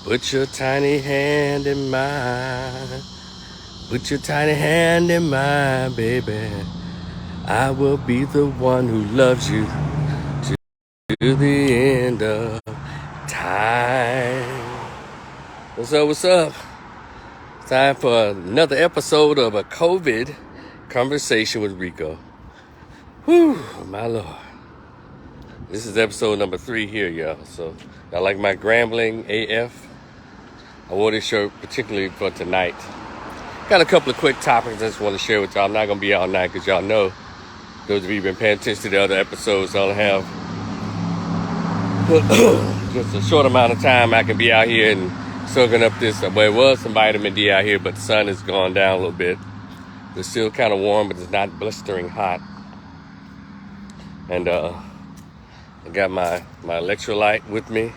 Put your tiny hand in mine. Put your tiny hand in mine, baby. I will be the one who loves you to the end of time. What's up? What's up? It's time for another episode of a COVID conversation with Rico. Whew, my Lord. This is episode number 3 here, y'all. So, y'all like my grambling AF? I wore this shirt particularly for tonight. Got a couple of quick topics I just want to share with y'all. I'm not going to be all night because y'all know, those of you who've been paying attention to the other episodes, I'll have just a short amount of time I can be out here and soaking up this. Well, it was some vitamin D out here, but the sun has gone down a little bit. It's still kind of warm, but it's not blistering hot. And I got my electrolyte with me,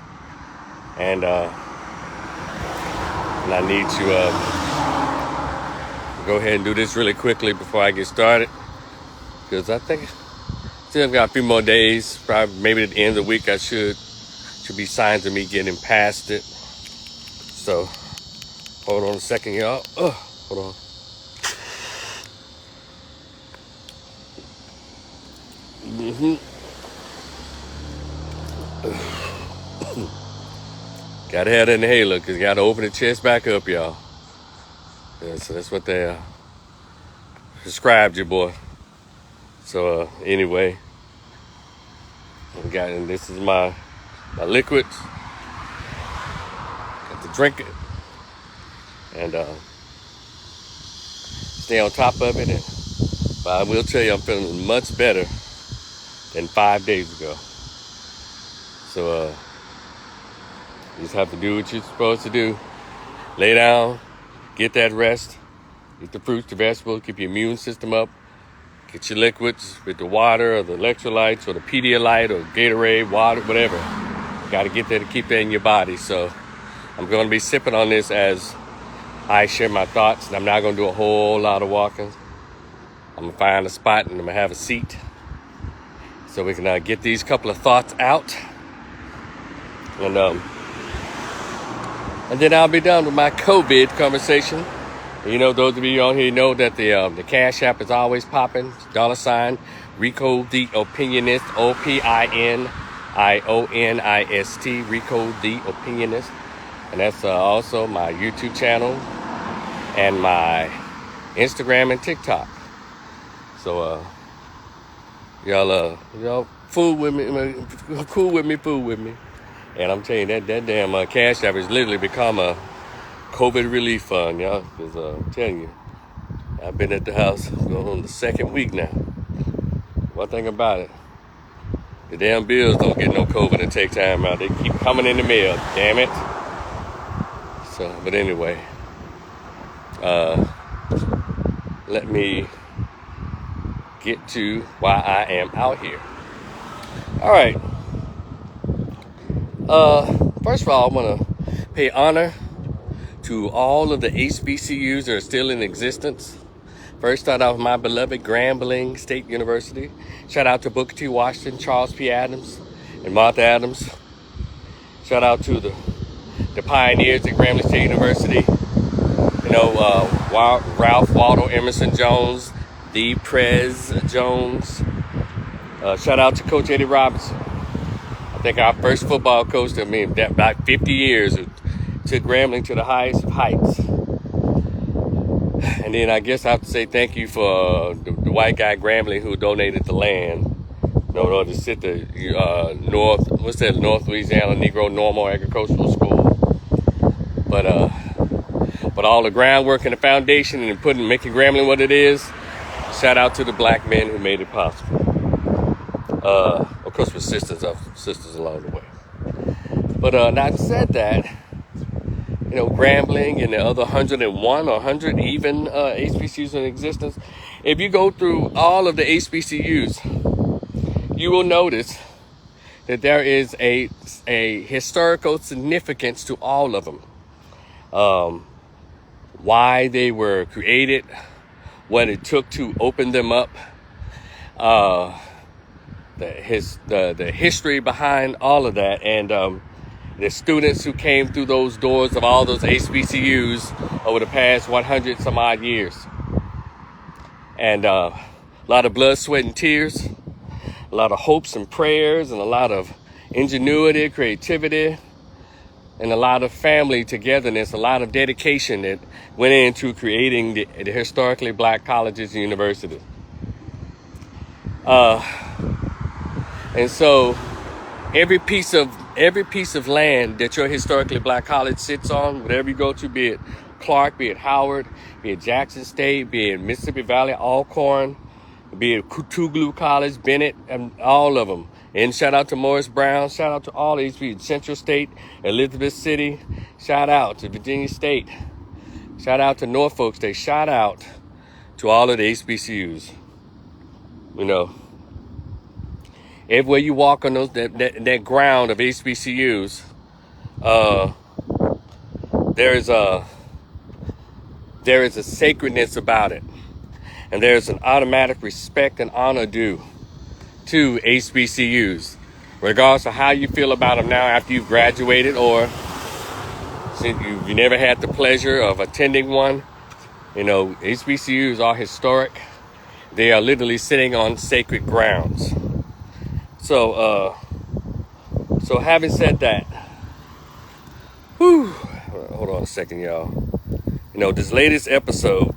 and I need to go ahead and do this really quickly before I get started, because I think still got a few more days. Probably maybe at the end of the week I should be signs of me getting past it. So hold on a second, y'all. Hold on. Gotta have the inhaler because you gotta open the chest back up, y'all. Yeah, so that's what they prescribed you, boy. So anyway, and this is my liquids. Got to drink it and stay on top of it. But I will tell you, I'm feeling much better than 5 days ago. So you just have to do what you're supposed to do. Lay down, get that rest, eat the fruits, the vegetables, keep your immune system up. Get your liquids with the water or the electrolytes or the Pedialyte or Gatorade, water, whatever. Got to get there to keep that in your body. So I'm going to be sipping on this as I share my thoughts. And I'm not going to do a whole lot of walking. I'm going to find a spot and I'm going to have a seat so we can get these couple of thoughts out. And then I'll be done with my COVID conversation. You know, those of you on here know that the Cash App is always popping. $ Rico the Opinionist, OPINIONIST, Rico the Opinionist. And that's also my YouTube channel and my Instagram and TikTok. So y'all fool with me, cool with me, fool with me. And I'm telling you, that damn Cash App has literally become a COVID relief fund, y'all. Because I'm telling you, I've been at the house going on the 2nd week now. One thing about it, the damn bills don't get no COVID and take time out. They keep coming in the mail, damn it. So, but anyway, let me get to why I am out here. All right. First of all, I want to pay honor to all of the HBCUs that are still in existence. First, start out with my beloved Grambling State University. Shout out to Booker T. Washington, Charles P. Adams, and Martha Adams. Shout out to the pioneers at Grambling State University. You know, Ralph Waldo Emerson Jones, the Prez Jones. Shout out to Coach Eddie Robinson. I think our first football coach, about 50 years, who took Grambling to the highest of heights. And then I guess I have to say thank you for the white guy Grambling who donated the land in order to sit the North Louisiana Negro Normal Agricultural School. But all the groundwork and the foundation and making Grambling what it is, shout out to the black men who made it possible. Of course, with sisters along the way. But not said that, you know, Grambling and the other 101 or 100 even HBCUs in existence. If you go through all of the HBCUs, you will notice that there is a historical significance to all of them. Why they were created, what it took to open them up, the history behind all of that, and the students who came through those doors of all those HBCUs over the past 100 some odd years. And a lot of blood, sweat, and tears, a lot of hopes and prayers, and a lot of ingenuity, creativity, and a lot of family togetherness, a lot of dedication that went into creating the historically black colleges and universities. And so every piece of land that your historically black college sits on, whatever you go to, be it Clark, be it Howard, be it Jackson State, be it Mississippi Valley, Alcorn, be it Tougaloo College, Bennett, and all of them. And shout out to Morris Brown, shout out to all these people, Central State, Elizabeth City, shout out to Virginia State, shout out to Norfolk State, shout out to all of the HBCUs. You know, everywhere you walk on those that ground of HBCUs, there is a sacredness about it, and there's an automatic respect and honor due to HBCUs, regardless of how you feel about them now after you've graduated, or since you never had the pleasure of attending one. You know, HBCUs are historic. They are literally sitting on sacred grounds. So having said that, hold on a second, y'all. You know, this latest episode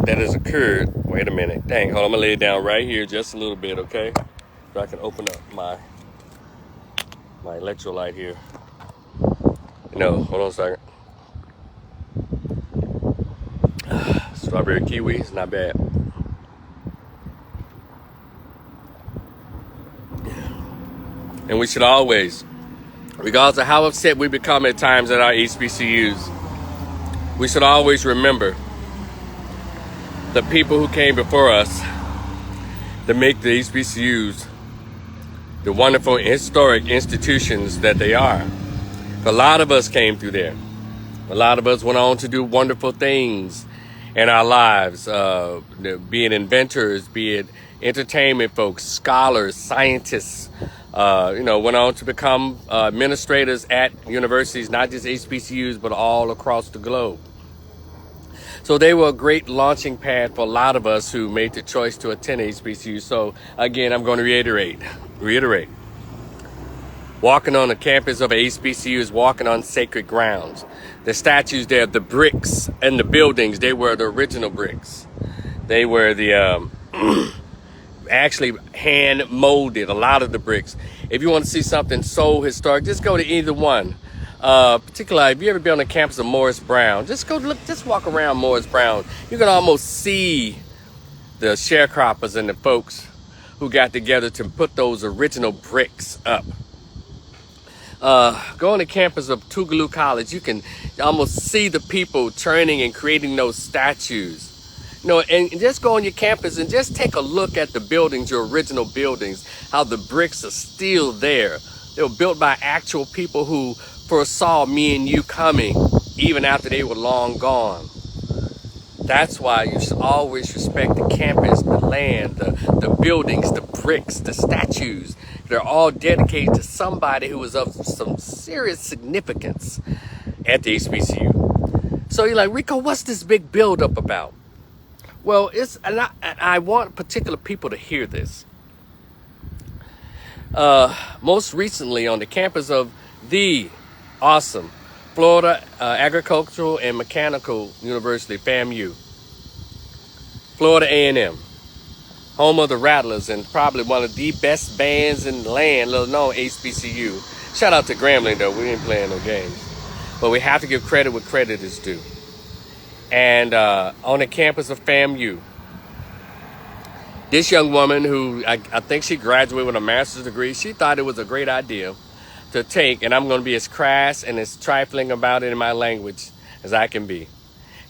that has occurred, wait a minute, dang, hold on, I'm gonna lay it down right here just a little bit, okay? So I can open up my electrolyte here. No, hold on a second. Strawberry kiwi is not bad. And we should always, regardless of how upset we become at times at our HBCUs, we should always remember the people who came before us to make the HBCUs the wonderful historic institutions that they are. A lot of us came through there. A lot of us went on to do wonderful things in our lives, be it inventors, be it entertainment folks, scholars, scientists, went on to become administrators at universities, not just HBCUs, but all across the globe. So they were a great launching pad for a lot of us who made the choice to attend HBCU. So again, I'm going to reiterate. Walking on the campus of a HBCU is walking on sacred grounds. The statues there, the bricks and the buildings, they were the original bricks. They were the actually hand molded, a lot of the bricks. If you want to see something so historic, just go to either one. Particularly if you ever been on the campus of Morris Brown, just walk around Morris Brown. You can almost see the sharecroppers and the folks who got together to put those original bricks up. Go on the campus of Tougaloo College, you can almost see the people turning and creating those statues. You know, and just go on your campus and just take a look at the buildings, your original buildings, how the bricks are still there. They were built by actual people who foresaw me and you coming, even after they were long gone. That's why you should always respect the campus, the land, the buildings, the bricks, the statues. They're all dedicated to somebody who was of some serious significance at the HBCU. So you're like, Rico, what's this big buildup about? Well, I want particular people to hear this. Most recently on the campus of the awesome Florida Agricultural and Mechanical University, FAMU, Florida A&M, home of the Rattlers and probably one of the best bands in the land, little known HBCU. Shout out to Grambling though, we ain't playing no games. But we have to give credit where credit is due. And on the campus of FAMU, this young woman who I think she graduated with a master's degree, she thought it was a great idea to take, and I'm going to be as crass and as trifling about it in my language as I can be.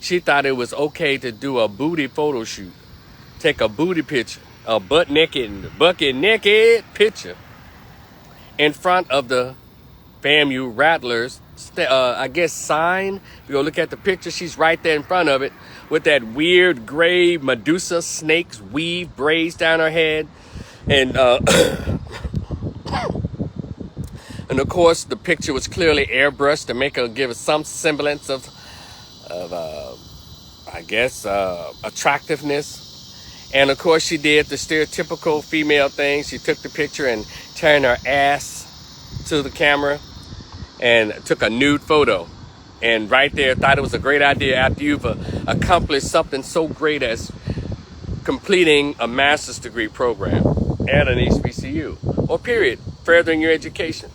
She thought it was okay to do a booty photo shoot, take a booty picture, a bucket naked picture in front of the FAMU Rattlers, sign. If you go look at the picture, she's right there in front of it with that weird gray Medusa snake's weave braids down her head. And And of course, the picture was clearly airbrushed to make her give some semblance of I guess, attractiveness. And of course, she did the stereotypical female thing. She took the picture and turned her ass to the camera and took a nude photo. And right there, thought it was a great idea after you've accomplished something so great as completing a master's degree program at an HBCU, or period, furthering your education.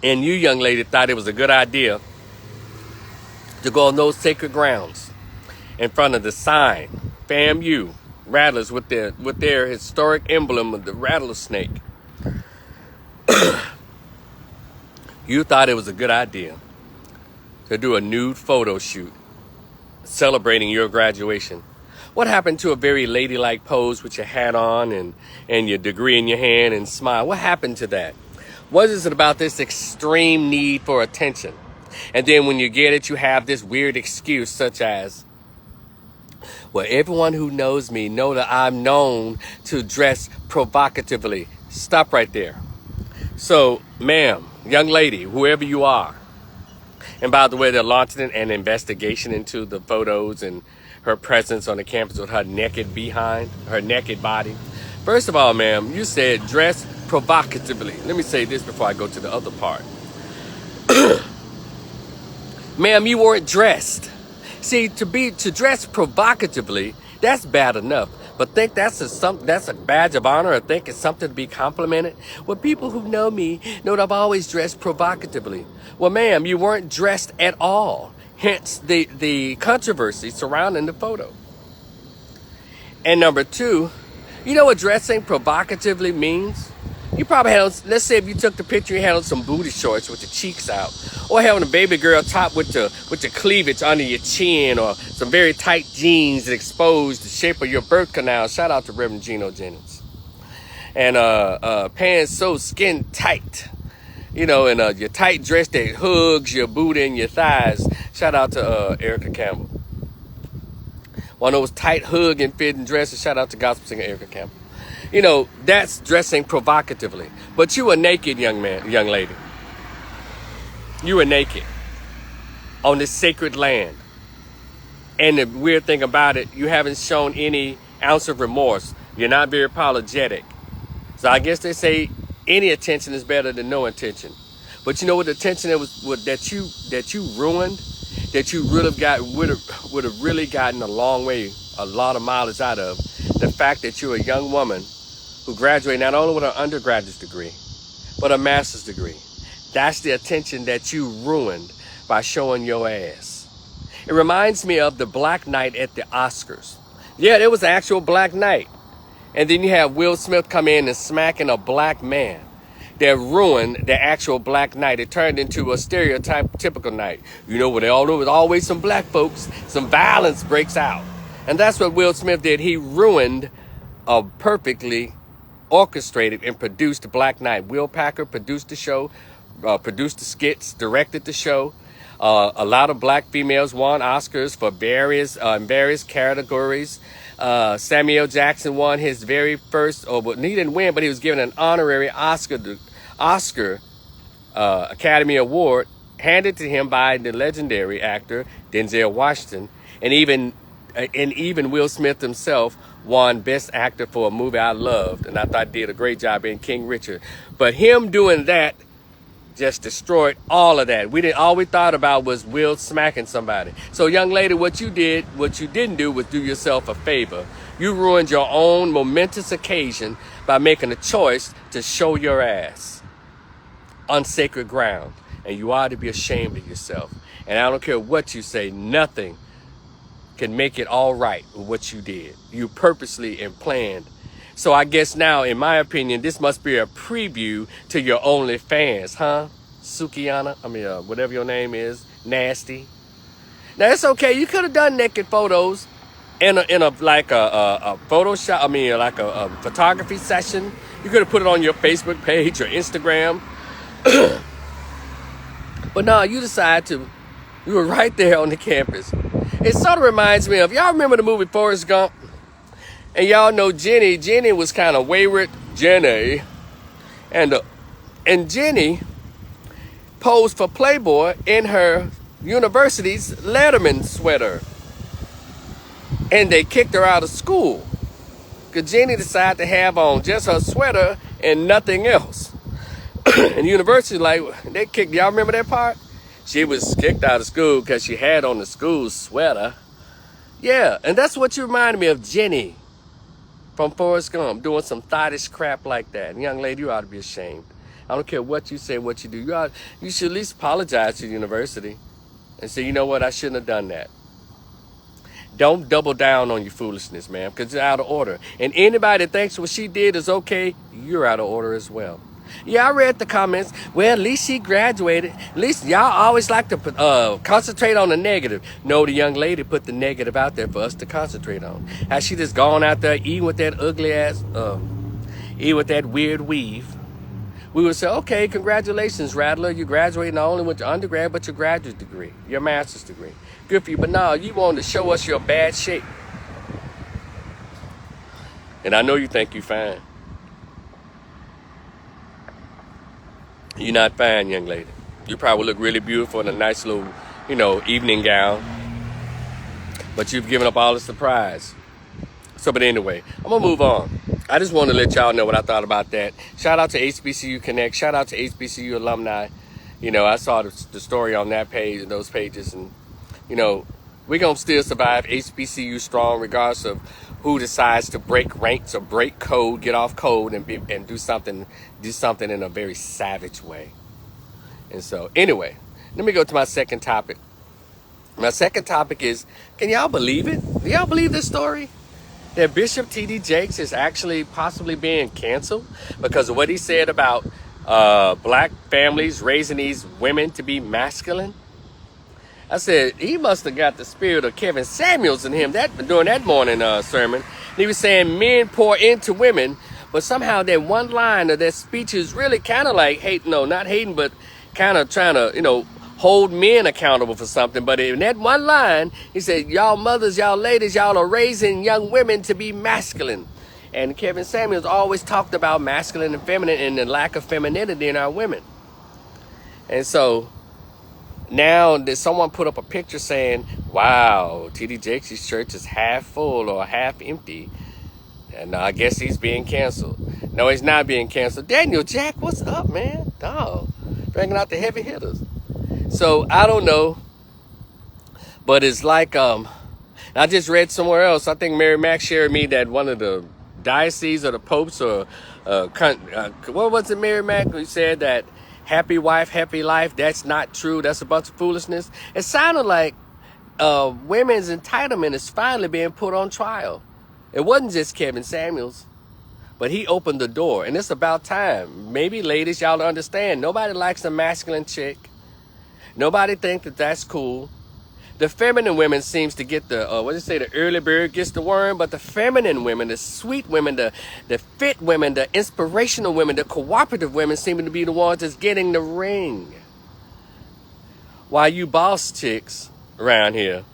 And you, young lady, thought it was a good idea to go on those sacred grounds in front of the sign, FAMU, Rattlers, with their historic emblem of the rattlesnake. You thought it was a good idea to do a nude photo shoot celebrating your graduation. What happened to a very ladylike pose with your hat on and your degree in your hand and smile? What happened to that? What is it about this extreme need for attention? And then when you get it, you have this weird excuse such as, well, everyone who knows me know that I'm known to dress provocatively. Stop right there. So, ma'am, young lady, whoever you are, and by the way, they're launching an investigation into the photos and her presence on the campus with her naked behind, her naked body. First of all, ma'am, you said dress provocatively. Let me say this before I go to the other part. Ma'am, you weren't dressed. See, to dress provocatively, that's bad enough. But think that's a badge of honor, or think it's something to be complimented? Well, people who know me know that I've always dressed provocatively. Well, ma'am, you weren't dressed at all. Hence the controversy surrounding the photo. And number two, you know what dressing provocatively means? You probably had on, let's say if you took the picture, you had on some booty shorts with the cheeks out, or having a baby girl top with the cleavage under your chin, or some very tight jeans that expose the shape of your birth canal. Shout out to Reverend Gino Jennings. And pants so skin tight, you know, and your tight dress that hugs your booty and your thighs. Shout out to Erica Campbell. One of those tight hug and fitting dresses. Shout out to gospel singer Erica Campbell. You know, that's dressing provocatively. But you were naked, young lady. You were naked on this sacred land. And the weird thing about it, you haven't shown any ounce of remorse. You're not very apologetic. So I guess they say any attention is better than no attention. But you know what the attention that you ruined, that you would have really gotten a long way, a lot of mileage out of? The fact that you're a young woman who graduated not only with an undergraduate degree, but a master's degree. That's the attention that you ruined by showing your ass. It reminds me of the black night at the Oscars. Yeah, there was an actual black night. And then you have Will Smith come in and smacking a black man. That ruined the actual black night. It turned into a stereotypical night. You know what they all know? There's always some black folks, some violence breaks out. And that's what Will Smith did. He ruined a perfectly orchestrated and produced Black Night. Will Packer produced the show, produced the skits, directed the show. A lot of black females won Oscars for various categories. Samuel Jackson won his very first, he didn't win, but he was given an honorary Oscar Academy Award handed to him by the legendary actor Denzel Washington. And even Will Smith himself won Best Actor for a movie I loved, and I thought did a great job in King Richard. But him doing that just destroyed all of that. All we thought about was Will smacking somebody. So young lady, what you didn't do was do yourself a favor. You ruined your own momentous occasion by making a choice to show your ass on sacred ground. And you ought to be ashamed of yourself. And I don't care what you say, nothing can make it all right with what you did. You purposely and planned. So I guess now, in my opinion, this must be a preview to your OnlyFans, huh? Sukiana, whatever your name is, Nasty. Now it's okay. You could have done naked photos in a Photoshop. Like a photography session. You could have put it on your Facebook page or Instagram. But no, you were right there on the campus. It sort of reminds me of, y'all remember the movie Forrest Gump? And y'all know Jenny was kind of wayward, Jenny. And Jenny posed for Playboy in her university's Letterman sweater. And they kicked her out of school. Because Jenny decided to have on just her sweater and nothing else. And the university, like, they kicked, y'all remember that part? She was kicked out of school because she had on the school sweater. Yeah, and that's what you reminded me of, Jenny from Forrest Gump, doing some thottish crap like that. And young lady, you ought to be ashamed. I don't care what you say, what you do. You should at least apologize to the university and say, you know what, I shouldn't have done that. Don't double down on your foolishness, man, because it's out of order. And anybody that thinks what she did is okay, you're out of order as well. Yeah, I read the comments. Well, at least she graduated. At least y'all always like to concentrate on the negative. No, the young lady put the negative out there for us to concentrate on. Has she just gone out there eating with that ugly ass, eating with that weird weave? We would say, okay, congratulations, Rattler. You graduated not only with your undergrad, but your graduate degree, your master's degree. Good for you. But no, you wanted to show us your bad shape. And I know you think you're fine. You're not fine, young lady. You probably look really beautiful in a nice little, evening gown. But you've given up all the surprise. So, but anyway, I'm going to move on. I just want to let y'all know what I thought about that. Shout out to HBCU Connect. Shout out to HBCU alumni. I saw the story on that page and those pages. And, we're going to still survive HBCU strong regardless of who decides to break ranks or break code, get off code, and do something in a very savage way. And so, anyway, let me go to my second topic. My second topic is, can y'all believe it? Do y'all believe this story? That Bishop T.D. Jakes is actually possibly being canceled because of what he said about black families raising these women to be masculine. I said, he must have got the spirit of Kevin Samuels in him during that morning sermon. And he was saying men pour into women, but somehow that one line of that speech is really kind of like not hating, but kind of trying to, hold men accountable for something. But in that one line, he said, y'all mothers, y'all ladies, y'all are raising young women to be masculine. And Kevin Samuels always talked about masculine and feminine and the lack of femininity in our women. And so now that someone put up a picture saying, wow, T.D. Jakes' church is half full or half empty. And I guess he's being canceled. No, he's not being canceled. Daniel Jack, what's up, man? Dog, bringing out the heavy hitters. So I don't know, but it's like I just read somewhere else. I think Mary Mack shared me that one of the dioceses or the popes or what was it, Mary Mack, who said that happy wife, happy life. That's not true. That's a bunch of foolishness. It sounded like women's entitlement is finally being put on trial. It wasn't just Kevin Samuels, but he opened the door, and it's about time. Maybe ladies, y'all understand. Nobody likes a masculine chick. Nobody think that that's cool. The feminine women seems to get the, the early bird gets the worm, but the feminine women, the sweet women, the fit women, the inspirational women, the cooperative women seem to be the ones that's getting the ring. While you boss chicks around here,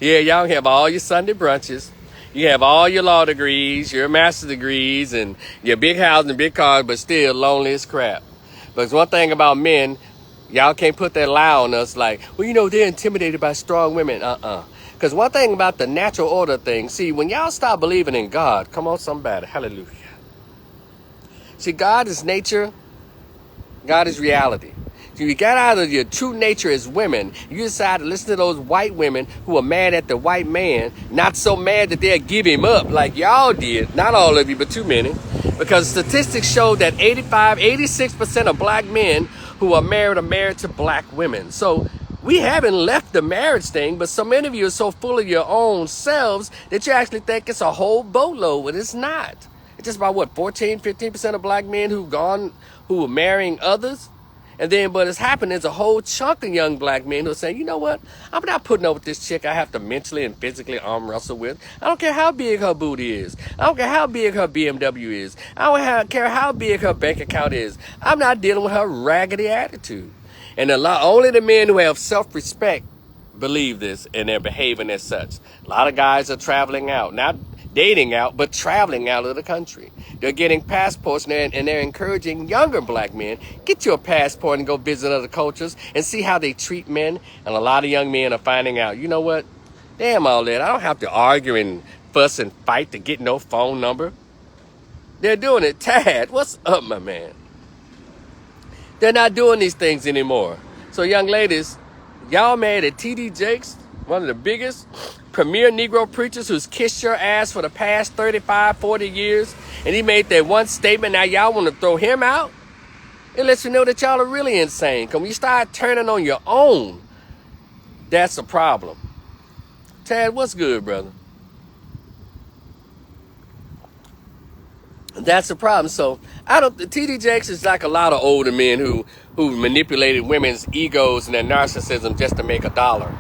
yeah, y'all have all your Sunday brunches. You have all your law degrees, your master's degrees, and your big house and big cars, but still lonely as crap. But one thing about men, y'all can't put that lie on us like, well, they're intimidated by strong women. Because one thing about the natural order thing, see, when y'all stop believing in God, come on, somebody, hallelujah. See, God is nature. God is reality. So you got out of your true nature as women. You decide to listen to those white women who are mad at the white man, not so mad that they'll give him up like y'all did. Not all of you, but too many. Because statistics show that 86% of black men who are married to black women. So we haven't left the marriage thing, but so many of you are so full of your own selves that you actually think it's a whole boatload, and it's not. It's just about 15% of black men who are marrying others. And then, but it's happened, there's a whole chunk of young black men who are saying, you know what, I'm not putting up with this chick I have to mentally and physically arm wrestle with. I don't care how big her booty is. I don't care how big her BMW is. I don't care how big her bank account is. I'm not dealing with her raggedy attitude. And only the men who have self-respect believe this, and they're behaving as such. A lot of guys are traveling out. Not dating out, but traveling out of the country. They're getting passports, and they're encouraging younger black men, get you a passport and go visit other cultures and see how they treat men. And a lot of young men are finding out, you know what? Damn all that. I don't have to argue and fuss and fight to get no phone number. They're doing it. Tad, what's up, my man? They're not doing these things anymore. So young ladies, y'all mad at T.D. Jakes, one of the biggest premier Negro preachers who's kissed your ass for the past 35, 40 years. And he made that one statement. Now y'all want to throw him out? It lets you know that y'all are really insane. Because when you start turning on your own, that's a problem. Tad, what's good, brother? That's the problem. So T.D. Jakes is like a lot of older men who manipulated women's egos and their narcissism just to make a dollar.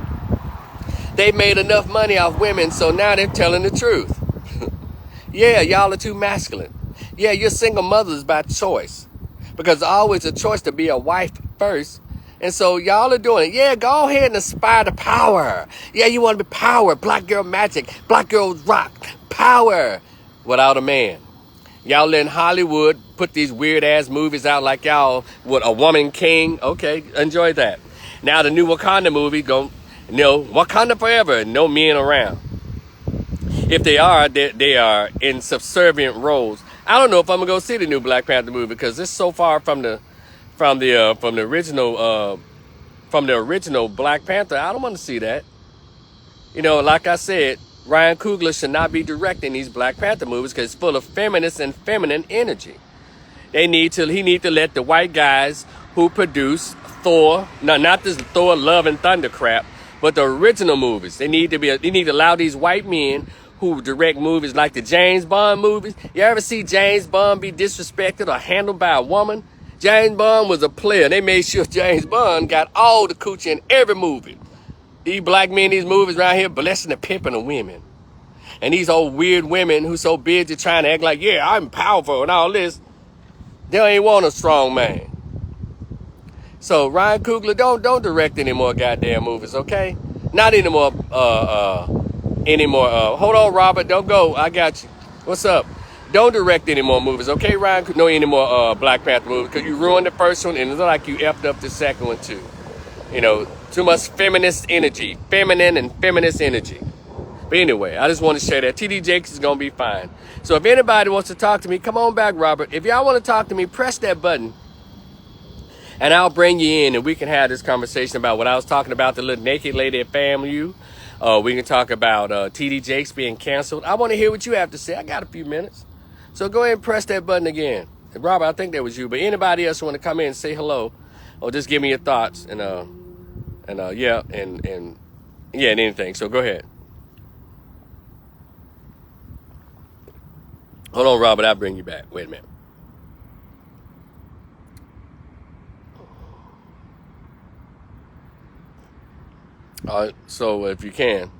They made enough money off women, so now they're telling the truth. Yeah, y'all are too masculine. Yeah, you're single mothers by choice. Because it's always a choice to be a wife first. And so y'all are doing it. Yeah, go ahead and aspire to power. Yeah, you want to be power. Black girl magic. Black girls rock. Power. Without a man. Y'all letting Hollywood put these weird ass movies out like y'all with a woman king. Okay, enjoy that. Now the new Wakanda movie Wakanda forever, no men around. If they are, they are in subservient roles. I don't know if I'm gonna go see the new Black Panther movie because it's so far from the original Black Panther. I don't want to see that. You know, like I said, Ryan Coogler should not be directing these Black Panther movies because it's full of feminists and feminine energy. He need to let the white guys who produce Thor, not this Thor Love and Thunder crap, but the original movies. They need to allow these white men who direct movies like the James Bond movies. You ever see James Bond be disrespected or handled by a woman? James Bond was a player. They made sure James Bond got all the coochie in every movie. These black men in these movies right here blessing the pimping of women. And these old weird women who so busy trying to act like, yeah, I'm powerful and all this. They ain't want a strong man. So Ryan Coogler, don't direct any more goddamn movies, okay? Not anymore. Hold on, Robert. Don't go. I got you. What's up? Don't direct any more movies, okay, Ryan? No any more Black Panther movies because you ruined the first one and it's like you effed up the second one too. You know, too much feminist energy, feminine and feminist energy. But anyway, I just want to share that T.D. Jakes is gonna be fine. So if anybody wants to talk to me, come on back, Robert. If y'all want to talk to me, press that button. And I'll bring you in and we can have this conversation about what I was talking about, the little naked lady at FAMU. We can talk about T.D. Jakes being canceled. I want to hear what you have to say. I got a few minutes. So go ahead and press that button again. And Robert, I think that was you. But anybody else want to come in and say hello or just give me your thoughts and anything. So go ahead. Hold on, Robert. I'll bring you back. Wait a minute. All right, so if you can.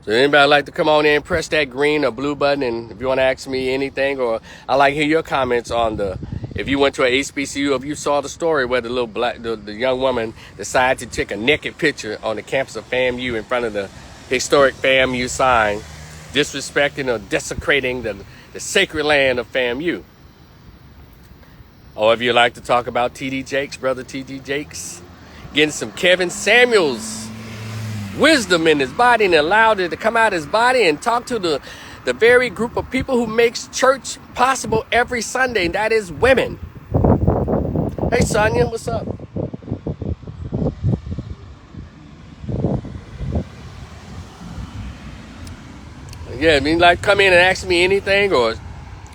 So anybody like to come on in and press that green or blue button, and if you want to ask me anything, or I like to hear your comments on if you went to a HBCU, if you saw the story where the young woman decided to take a naked picture on the campus of FAMU in front of the historic FAMU sign, disrespecting or desecrating the sacred land of FAMU. Or if you like to talk about T.D. Jakes, brother T.D. Jakes, getting some Kevin Samuels wisdom in his body and allowed it to come out of his body and talk to the very group of people who makes church possible every Sunday, and that is women. Hey, Sonia, what's up? Yeah, I mean, like, come in and ask me anything or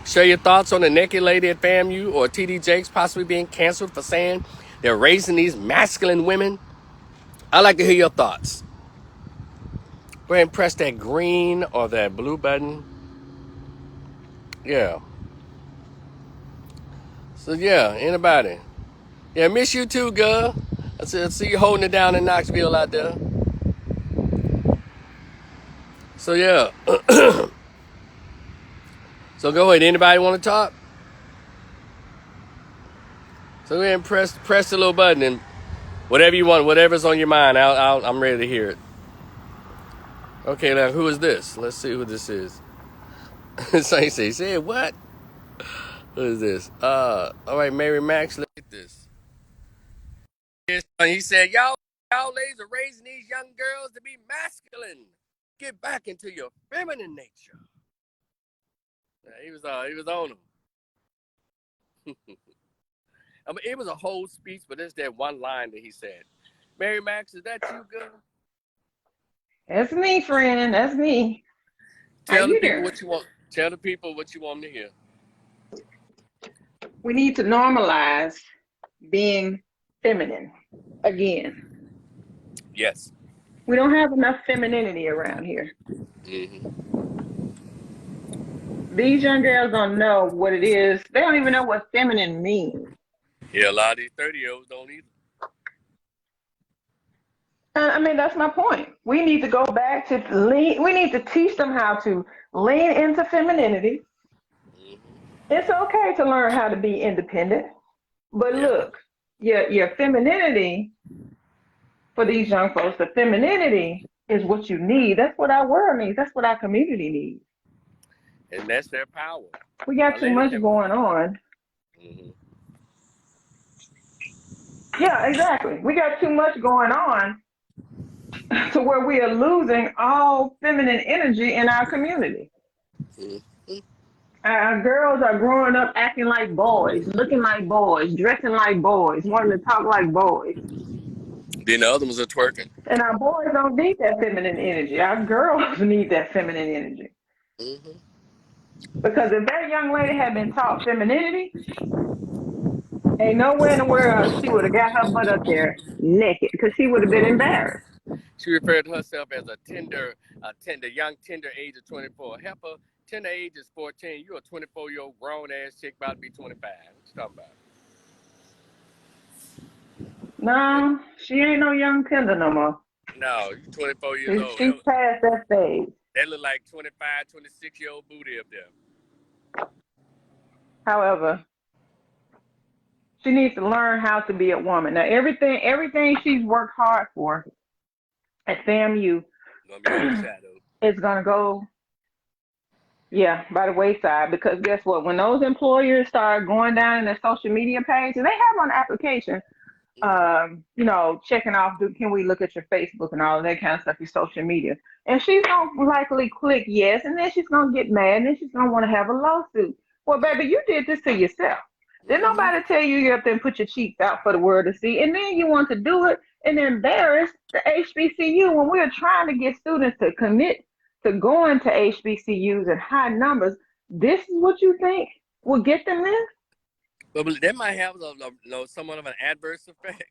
share your thoughts on the naked lady at FAMU or T.D. Jakes possibly being canceled for saying they're raising these masculine women. I'd like to hear your thoughts. Go ahead and press that green or that blue button. Yeah. So, yeah, anybody. Yeah, miss you too, girl. I see you holding it down in Knoxville out there. So, yeah. So, go ahead. Anybody want to talk? So, go ahead and press the little button and whatever you want, whatever's on your mind, I'm ready to hear it. Okay, now who is this? Let's see who this is. Saint said what? What is this? All right, Mary Max, look at this. He said, y'all ladies are raising these young girls to be masculine. Get back into your feminine nature. He was on them. I mean, it was a whole speech, but there's that one line that he said. Mary Max, is that you, girl? That's me, friend. That's me. How Tell the you people doing? what you want. Tell the people what you want them to hear. We need to normalize being feminine again. Yes. We don't have enough femininity around here. Hmm. These young girls don't know what it is. They don't even know what feminine means. Yeah, a lot of these 30-year-olds don't either. I mean, that's my point. We need to go back to lean. We need to teach them how to lean into femininity. Hmm. It's okay to learn how to be independent, but Yeah. look, your femininity for these young folks, the femininity is what you need. That's what our world needs. That's what our community needs. And that's their power. We got A too lady much can. going on. Hmm. Yeah, exactly. We got too much going on to where we are losing all feminine energy in our community. Hmm. Our girls are growing up acting like boys, looking like boys, dressing like boys, wanting to talk like boys. Then the other ones are twerking. And our boys don't need that feminine energy. Our girls need that feminine energy. Hmm. Because if that young lady had been taught femininity, ain't nowhere in the world she would have got her butt up there naked because she would have been embarrassed. She referred to herself as young tender age of 24. Help tender age is 14. You a 24-year-old grown ass chick about to be 25. What you talking about? No, she ain't no young tender no more. No, you 24 years old. She's past that stage. That look like 25, 26-year-old booty up there. However, she needs to learn how to be a woman. Now, everything she's worked hard for at FAMU Gonna be overshadowed. is gonna go, yeah, by the wayside. Because guess what? When those employers start going down in their social media page, and they have on the application, checking off, can we look at your Facebook and all of that kind of stuff, your social media. And she's gonna likely click yes, and then she's gonna get mad, and then she's gonna want to have a lawsuit. Well, baby, you did this to yourself. Did Mm-hmm. nobody tell you you have to put your cheeks out for the world to see? And then you want to do it and embarrass the HBCU when we're trying to get students to commit to going to HBCUs in high numbers. This is what you think will get them there? But that might have somewhat of an adverse effect.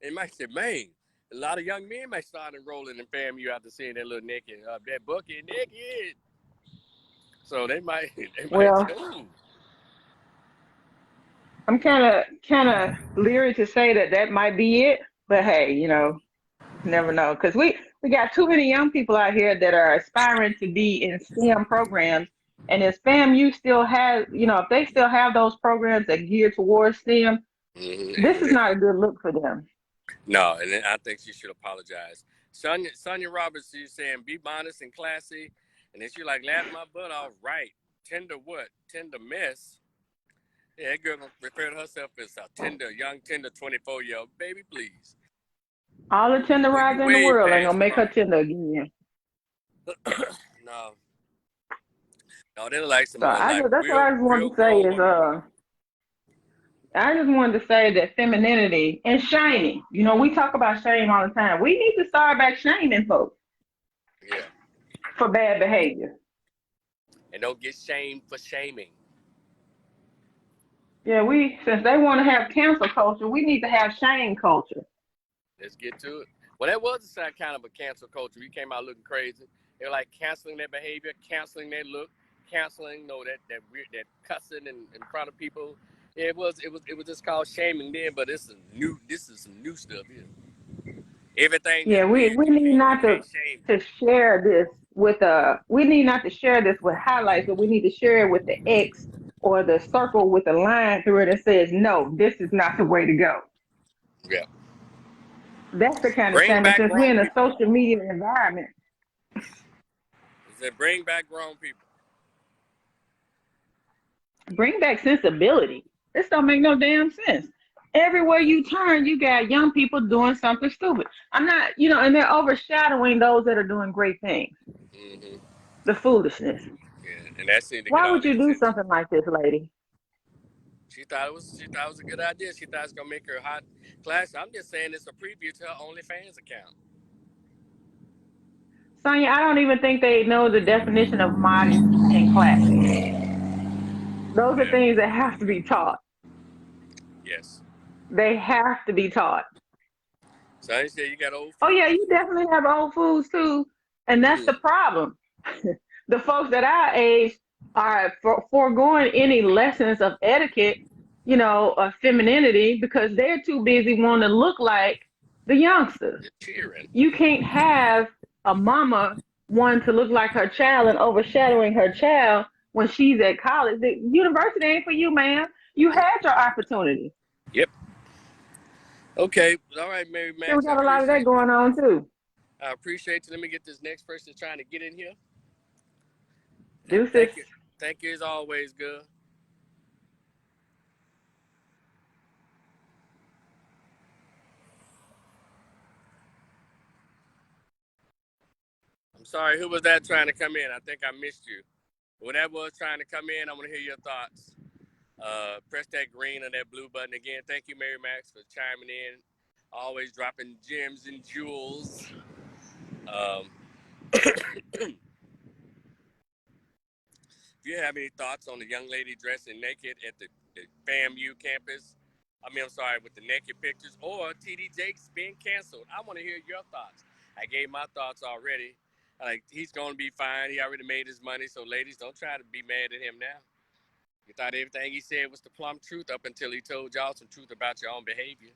They might say, man, a lot of young men might start enrolling in FAMU after seeing that little naked, that bucket naked. So they might, Well, ooh. I'm kind of leery to say that that might be it, but hey, never know because we got too many young people out here that are aspiring to be in STEM programs, and if FAMU still has, if they still have those programs that gear towards STEM, this is Mm-hmm. not a good look for them. No, and then I think she should apologize. Sonia Roberts, she's saying, be modest and classy. And then she like, laugh my butt off. Right. Tender what? Tender mess. Yeah, that girl referred to herself as a young tender 24-year-old. Baby, please. All the You tenderizer in the way world ain't past gonna make her prime. tender again. No. No, they're like some So I like just that's what I just real wanted to say grown is women. I just wanted to say that femininity and shaming. We talk about shame all the time. We need to start back shaming folks Yeah. for bad behavior. And don't get shamed for shaming. Yeah, since they want to have cancel culture, we need to have shame culture. Let's get to it. Well, that was a kind of a cancel culture. We came out looking crazy. They were like canceling their behavior, canceling their look, canceling, that weird, that cussing in front of people. Yeah, it was just called shaming then, but this is some new stuff here. Everything Yeah, that's we weird we to need me, not okay, to shame. to share this with we need not to share this with highlights, but we need to share it with the X or the circle with a line through it that says no, this is not the way to go. Yeah. That's the kind of Bring shame. And back since we're grown in a people. social media environment, It said bring back grown people. Bring back sensibility. This don't make no damn sense. Everywhere you turn, you got young people doing something stupid. I'm not, and they're overshadowing those that are doing great things. Mm-hmm. The foolishness. Yeah, and that seemed to get Why all would the you do attention. something like this, lady? She thought it was a good idea. She thought it's gonna make her hot class. I'm just saying it's a preview to her OnlyFans account. Sonya, I don't even think they know the definition of modest and classy. Those are Yeah. things that have to be taught. Yes. They have to be taught. So I said you got old Oh yeah, fools. you definitely have old fools too, and that's the Mm-hmm. problem. The folks that our age are foregoing any lessons of etiquette, of femininity because they're too busy wanting to look like the youngsters. You're cheering. You can't have a mama wanting to look like her child and overshadowing her child when she's at college. The university ain't for you, man. You had your opportunity. Yep. Okay. All right, Mary So we Max. I got a lot of that appreciate you. going on too. I appreciate you. Let me get this next person trying to get in here. And Deuces. thank you. Thank you as always, girl. I'm sorry. Who was that trying to come in? I think I missed you. Whatever was trying to come in, I want to hear your thoughts. Press that green or that blue button again. Thank you, Mary Max, for chiming in. Always dropping gems and jewels. Um, If you have any thoughts on the young lady dressing naked at the FAMU campus, I'm sorry, with the naked pictures, or TD Jakes being canceled, I want to hear your thoughts. I gave my thoughts already. Like, he's going to be fine. He already made his money, so ladies, don't try to be mad at him now. You thought everything he said was the plumb truth up until he told y'all some truth about your own behavior.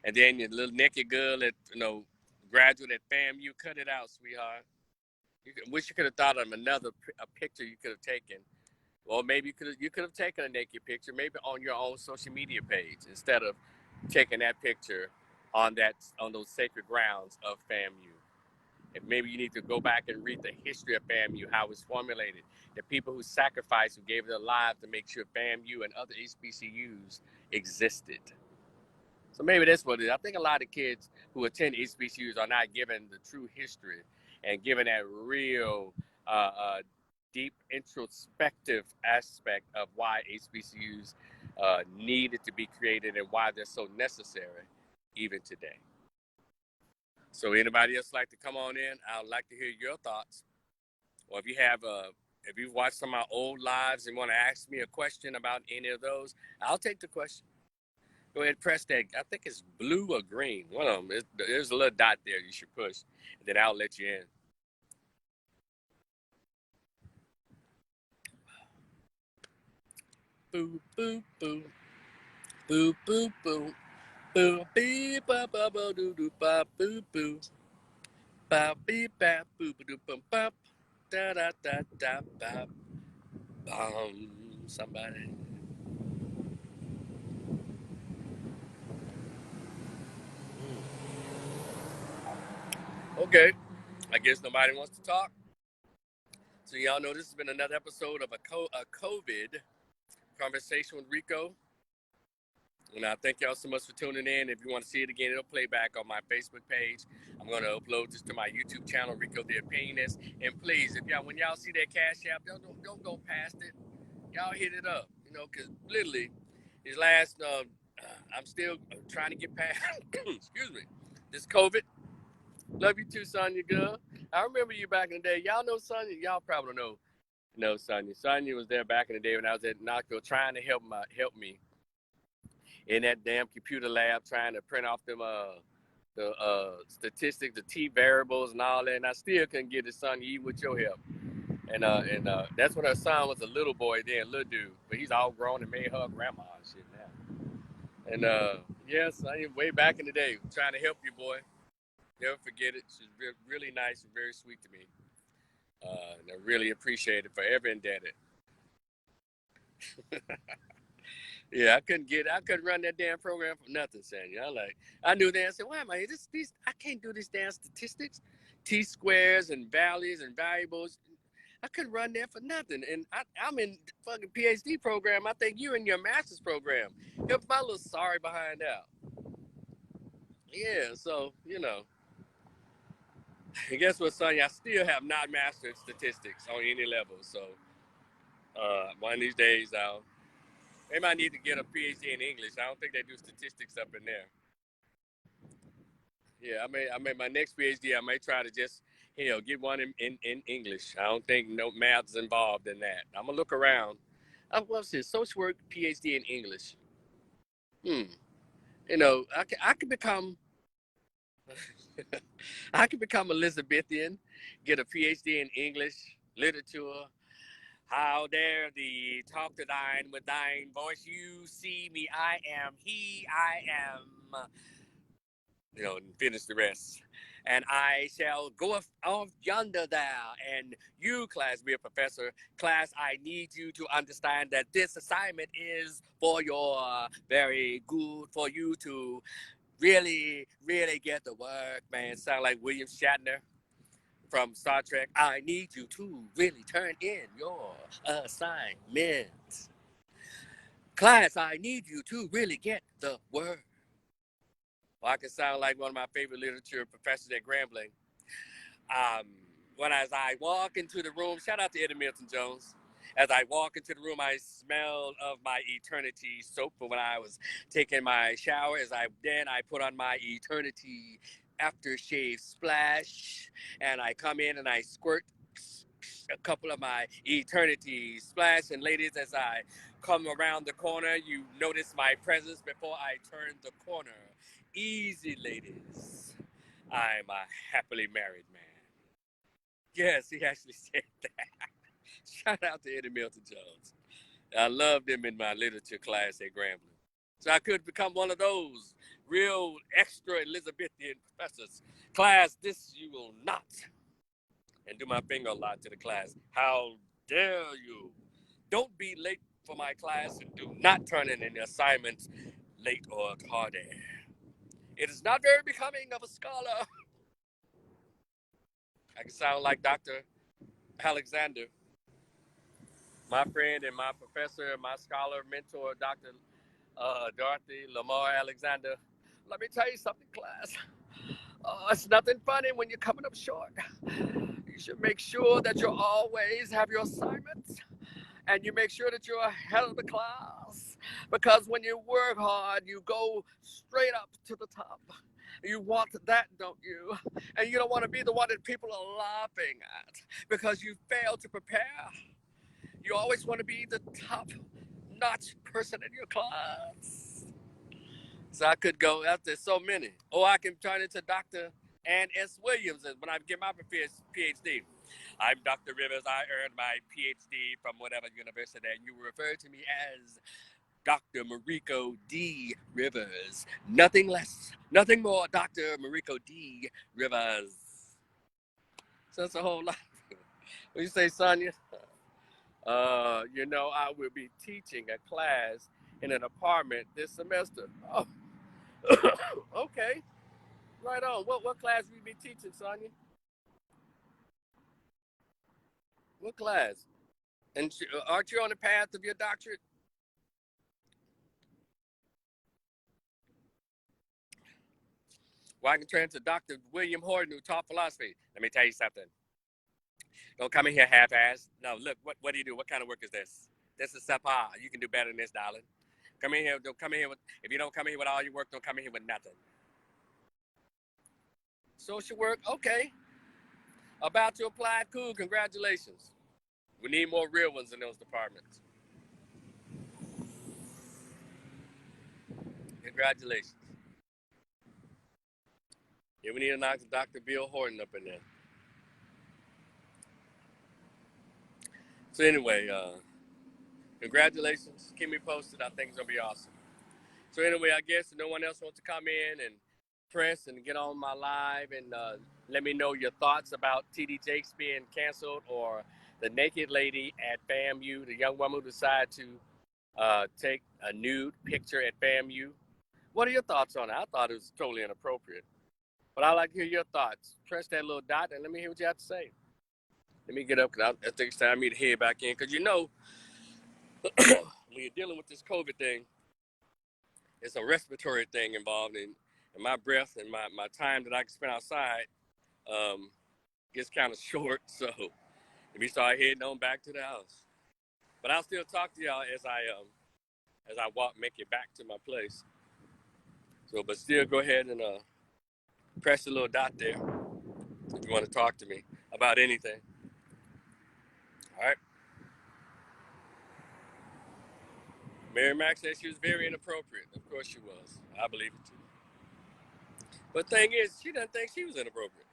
And then your little naked girl at, graduate at FAMU, cut it out, sweetheart. Wish you could have thought of a picture you could have taken. Or maybe you could have taken a naked picture, maybe on your own social media page, instead of taking that picture on those sacred grounds of FAMU. And maybe you need to go back and read the history of FAMU, how it was formulated, the people who sacrificed, who gave their lives to make sure FAMU and other HBCUs existed. So maybe that's what it is. I think a lot of kids who attend HBCUs are not given the true history and given that real deep introspective aspect of why HBCUs needed to be created and why they're so necessary even today. So anybody else like to come on in? I'd like to hear your thoughts. Or if you've watched some of my old lives and want to ask me a question about any of those, I'll take the question. Go ahead, press that. I think it's blue or green. One of them. There's a little dot there you should push, and then I'll let you in. Boo, boo, boo. Boo, boo, boo. Boo, beep, ba, ba, ba, doo, doo, ba, boo, boo. Ba, beep, ba, boo, ba, doo, bum, bop. Da, da, da, da, ba. Somebody. Okay. I guess nobody wants to talk. So y'all know this has been another episode of a COVID conversation with Rico. And I thank y'all so much for tuning in. If you want to see it again, it'll play back on my Facebook page. I'm going to upload this to my YouTube channel, Rico the Opinionist. And please, when y'all see that Cash App, don't go past it. Y'all hit it up, because literally, I'm still trying to get past, excuse me, this COVID. Love you too, Sonya, girl. I remember you back in the day. Y'all know Sonya? Y'all probably don't know Sonya. Sonya was there back in the day when I was at Knoxville trying to help me in that damn computer lab, trying to print off them the statistics, the T variables and all that, and I still couldn't get it, Sonya, even with your help. And that's when her son was a little boy then, little dude, but he's all grown and made her grandma and shit now. And yes, Sonya, way back in the day, trying to help you, boy. Never forget it. She's really nice and very sweet to me. And I really appreciate it, forever indebted. Yeah, I couldn't run that damn program for nothing, Sanya. I knew that. I said, why am I I can't do these damn statistics, T-squares and values and variables. I couldn't run there for nothing. And I'm in fucking PhD program. I think you in your master's program. Help my little sorry behind out. Yeah, so, and guess what, Sonya? I still have not mastered statistics on any level. So one of these days, maybe I need to get a PhD in English. I don't think they do statistics up in there. Yeah, I may my next PhD, I may try to just, get one in English. I don't think no math's involved in that. I'm gonna look around. What's this? Social work PhD in English. Hmm. I could become I could become Elizabethan, get a PhD in English literature. How dare thee talk to thine with thine voice? You see me, I am he, I am, and finish the rest. And I shall go off yonder there. And you, class, be a professor. Class, I need you to understand that this assignment is for your very good, for you to really, really get the work, man. Sound like William Shatner from Star Trek. I need you to really turn in your assignment. Class, I need you to really get the work. Well, I can sound like one of my favorite literature professors at Grambling. As I walk into the room, shout out to Eddie Milton Jones. As I walk into the room, I smell of my eternity soap for when I was taking my shower. I put on my eternity aftershave splash, and I come in and I squirt a couple of my eternity splash. And ladies, as I come around the corner, you notice my presence before I turn the corner. Easy, ladies. I'm a happily married man. Yes, he actually said that. Shout out to Eddie Milton Jones. I loved him in my literature class at Grambling. So I could become one of those real extra Elizabethan professors. Class, this you will not. And do my finger a lot to the class. How dare you? Don't be late for my class and do not turn in any assignments late or tardy. It is not very becoming of a scholar. I can sound like Dr. Alexander, my friend and my professor, my scholar, mentor, Dr. Dorothy Lamar Alexander. Let me tell you something, class. It's nothing funny when you're coming up short. You should make sure that you always have your assignments and you make sure that you're ahead of the class. Because when you work hard, you go straight up to the top. You want that, don't you? And you don't want to be the one that people are laughing at because you failed to prepare. You always want to be the top-notch person in your class. So I could go after so many. Or I can turn into Dr. Ann S. Williams when I get my PhD. I'm Dr. Rivers. I earned my PhD from whatever university, and you refer to me as Dr. Mariko D. Rivers. Nothing less, nothing more, Dr. Mariko D. Rivers. So that's a whole lot. What do you say, Sonia? I will be teaching a class in an apartment this semester. Oh, okay. Right on. What class will you be teaching, Sonia? What class? And aren't you on the path of your doctorate? Well, I can turn to Dr. William Horton, who taught philosophy. Let me tell you something. Don't come in here half-assed. No, look, what do you do? What kind of work is this? This is subpar. You can do better than this, darling. Come in here. Don't come in here with. If you don't come in here with all your work, don't come in here with nothing. Social work, okay. About to apply, cool. Congratulations. We need more real ones in those departments. Congratulations. Yeah, we need to knock Dr. Bill Horton up in there. So anyway, congratulations. Keep me posted. I think it's gonna be awesome. So anyway, I guess no one else wants to come in and press and get on my live and let me know your thoughts about TD Jakes being canceled or the naked lady at FAMU, the young woman who decided to take a nude picture at FAMU. What are your thoughts on it? I thought it was totally inappropriate. But I'd like to hear your thoughts. Press that little dot and let me hear what you have to say. Let me get up because I think it's time for me to head back in. Because when you're dealing with this COVID thing, it's a respiratory thing involved in my breath and my time that I can spend outside gets kind of short. So let me start heading on back to the house. But I'll still talk to y'all as I walk, make it back to my place. So, but still go ahead and press the little dot there if you want to talk to me about anything. All right. Mary Mack said she was very inappropriate. Of course she was. I believe it too. But the thing is, she doesn't think she was inappropriate.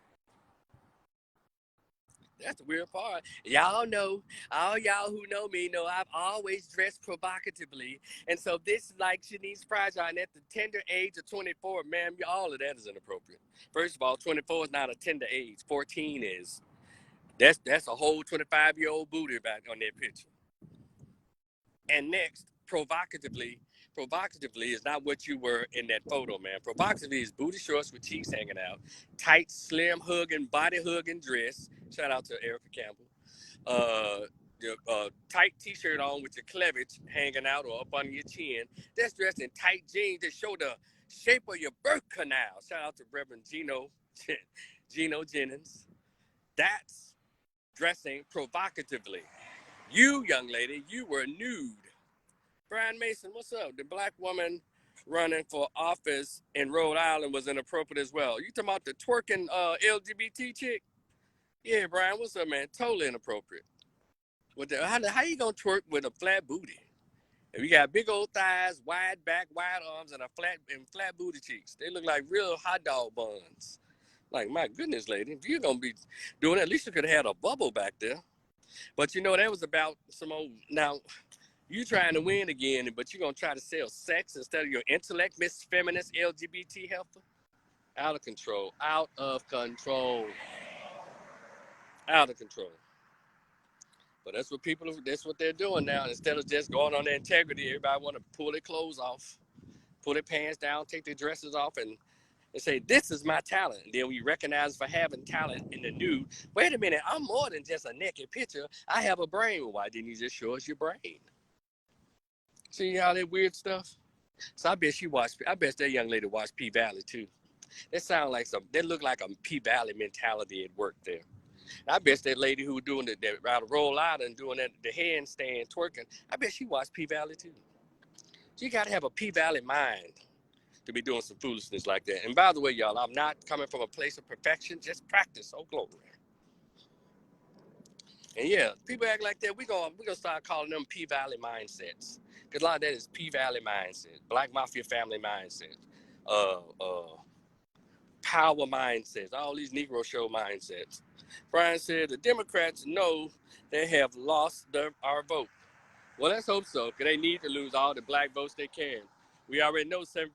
That's the weird part. Y'all know, all y'all who know me know I've always dressed provocatively. And so this is like Shanice Fragile. And at the tender age of 24, ma'am, all of that is inappropriate. First of all, 24 is not a tender age. 14 is. That's a whole 25-year-old booty back on that picture. And next, provocatively is not what you were in that photo, man. Provocatively is booty shorts with cheeks hanging out, tight, slim, hugging, body hugging dress. Shout out to Erica Campbell. Tight t-shirt on with your cleavage hanging out or up under your chin. That's dressed in tight jeans that show the shape of your birth canal. Shout out to Reverend Gino Jennings. That's dressing provocatively. You, young lady, you were nude. Brian Mason, what's up? The black woman running for office in Rhode Island was inappropriate as well. You talking about the twerking LGBT chick? Yeah, Brian, what's up, man? Totally inappropriate. How you gonna twerk with a flat booty? If you got big old thighs, wide back, wide arms, and flat booty cheeks, they look like real hot dog buns. Like, my goodness, lady, if you're gonna be doing that, at least you could have had a bubble back there. But that was about some old. Now, you trying to win again, but you're gonna try to sell sex instead of your intellect, Miss Feminist LGBT helper? Out of control. Out of control. Out of control. But that's what they're doing now. Instead of just going on their integrity, everybody want to pull their clothes off, pull their pants down, take their dresses off, and say, this is my talent. And then we recognize for having talent in the nude. Wait a minute, I'm more than just a naked picture. I have a brain. Well, why didn't you just show us your brain? See all that weird stuff? So I bet that young lady watched P Valley too. They look like a P Valley mentality at work there. I bet that lady who was doing that roll out and doing that, the handstand twerking, I bet she watched P Valley too. So you got to have a P Valley mind to be doing some foolishness like that. And by the way, y'all, I'm not coming from a place of perfection, just practice. Oh, glory. And yeah, people act like that. We're gonna start calling them P Valley mindsets. Because a lot of that is P Valley mindset, Black Mafia family mindset, power mindsets, all these Negro show mindsets. Brian said the Democrats know they have lost our vote. Well, let's hope so, because they need to lose all the black votes they can. We already know 17%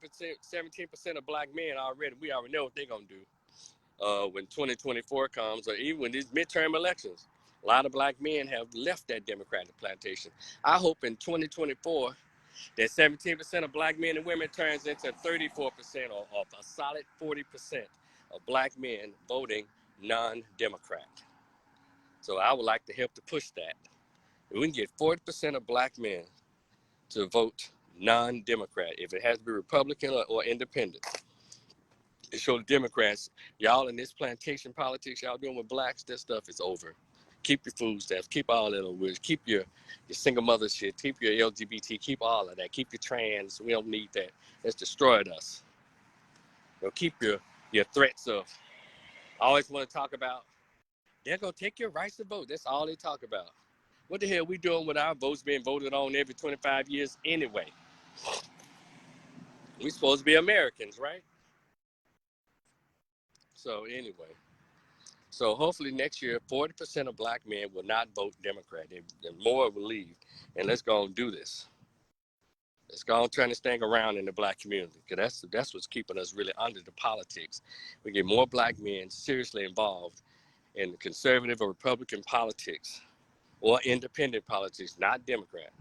of black men we already know what they're going to do when 2024 comes, or even when these midterm elections. A lot of black men have left that Democratic plantation. I hope in 2024 that 17% of black men and women turns into 34% or a solid 40% of black men voting non-Democrat. So I would like to help to push that. If we can get 40% of black men to vote non-Democrat, if it has to be Republican or independent, it show the Democrats, y'all in this plantation politics y'all doing with blacks, that stuff is over. Keep your food stamps, keep all that over. Keep your single mother shit, keep your LGBT, keep all of that, keep your trans. We don't need that. That's destroyed us. Keep your threats of. I always want to talk about, they're going to take your rights to vote. That's all they talk about. What the hell are we doing with our votes being voted on every 25 years anyway? We're supposed to be Americans, right? So anyway. So hopefully next year, 40% of black men will not vote Democrat. And more will leave. And let's go and do this. Let's go and turn this thing around in the black community, because that's what's keeping us really under the politics. We get more black men seriously involved in the conservative or Republican politics or independent politics, not Democrat.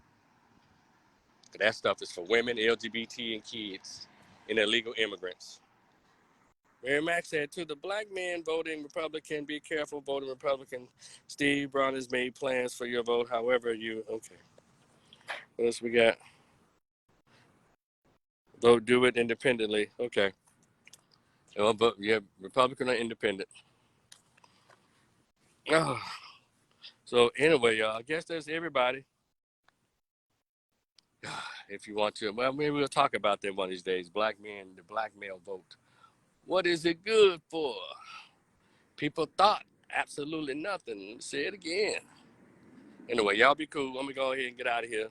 That stuff is for women, LGBT, and kids, and illegal immigrants. Mary Mack said, to the black man voting Republican, be careful voting Republican. Steve Brown has made plans for your vote. However, okay. What else we got? Vote, do it independently. Okay. Well, but yeah, Republican or independent. Oh. So anyway, y'all, I guess that's everybody. If you want to, well, maybe we'll talk about that one of these days. Black men, the black male vote. What is it good for? People thought absolutely nothing. Say it again. Anyway, y'all be cool. I'm gonna go ahead and get out of here.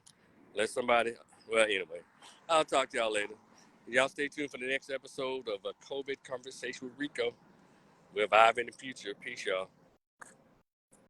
Let somebody. Well, anyway, I'll talk to y'all later. Y'all stay tuned for the next episode of a COVID conversation with Rico. We'll vibe in the future. Peace, y'all.